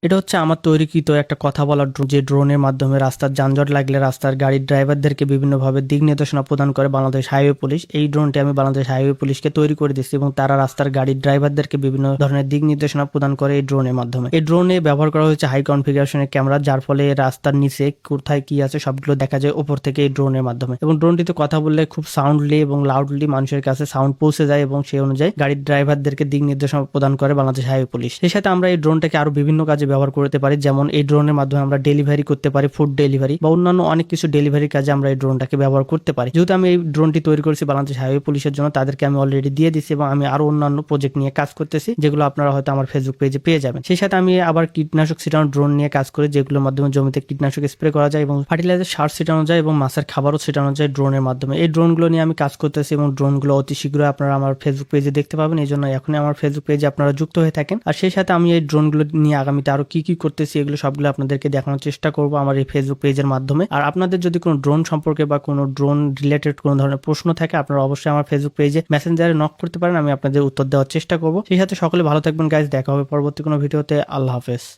এটা হচ্ছে আমার তৈরিকৃত একটা কথা বলার ড্রোন, যে ড্রোনের মাধ্যমে রাস্তার যানজট লাগলে রাস্তার গাড়ির ড্রাইভারদেরকে বিভিন্নভাবে দিক নির্দেশনা প্রদান করে বাংলাদেশ হাইওয়ে পুলিশ। এই ড্রোনটি আমি বাংলাদেশ হাইওয়ে পুলিশকে তৈরি করে দিচ্ছি এবং তারা রাস্তার গাড়ির ড্রাইভারদেরকে বিভিন্ন ধরনের দিক নির্দেশনা প্রদান করে এই ড্রোনের মাধ্যমে। এই ড্রোনে ব্যবহার করা হয়েছে হাই কনফিগারেশনের ক্যামেরা, যার ফলে রাস্তার নিচে কোথায় কি আছে সবগুলো দেখা যায় উপর থেকে এই ড্রোনের মাধ্যমে। এবং ড্রোনটিতে কথা বললে খুব সাউন্ডলি এবং লাউডলি মানুষের কাছে সাউন্ড পৌঁছে যায় এবং সেই অনুযায়ী গাড়ির ড্রাইভারদেরকে দিক নির্দেশনা প্রদান করে বাংলাদেশ হাইওয়ে পুলিশ। সেই সাথে আমরা এই ড্রোনটাকে আরো বিভিন্ন কাজে ব্যবহার করতে পারি, যেমন এই ড্রোনের মাধ্যমে আমরা ডেলিভারি করতে পারি, ফুড ডেলিভারি বা অন্যান্য অনেক কিছু ডেলিভারির কাজে আমরা এই ড্রোনটাকে ব্যবহার করতে পারি। যেহেতু আমি এই ড্রোনটি তৈরি করেছি বাংলাদেশ হাইওয়ে পুলিশের জন্য, তাদেরকে আমি অলরেডি দিয়ে দিচ্ছি এবং আমি আরো অন্যান্য প্রজেক্ট নিয়ে কাজ করতেছি, যেগুলো আপনারা হয়তো আমার ফেসবুক পেজে পেয়ে যাবেন। সেই সাথে আমি আবার কীটনাশক ছিটানো ড্রোন নিয়ে কাজ করি, যেগুলোর মাধ্যমে জমিতে কীটনাশক স্প্রে করা যায় এবং ফার্টিলাইজার সার ছিটানো যায় এবং মাছের খাবারও ছিটানো যায় ড্রোনের মাধ্যমে। এই ড্রোনগুলো নিয়ে আমি কাজ করতেছি এবং ড্রোনগুলো অতি শীঘ্রই আপনারা আমার ফেসবুক পেজে দেখতে পাবেন। এই জন্য এখনই আমার ফেসবুক পেজে আপনারা যুক্ত হয়ে থাকেন। আর সেই সাথে আমি এই ড্রোনগুলো নিয়ে আগামীতে আরো কি কি করতেছি এগুলো সবগুলো আপনাদেরকে দেখানোর চেষ্টা করব আমার এই ফেসবুক পেজের মাধ্যমে। আর আপনাদের যদি কোনো ড্রোন সম্পর্কে বা কোনো ড্রোন রিলেটেড কোনো ধরনের প্রশ্ন থাকে, আপনারা অবশ্যই আমার ফেসবুক পেজে মেসেঞ্জারে নক করতে পারেন, আমি আপনাদের উত্তর দেওয়ার চেষ্টা করব। সেই সাথে সকলে ভালো থাকবেন গাইজ, দেখা হবে পরবর্তী কোনো ভিডিওতে। আল্লাহ হাফেজ।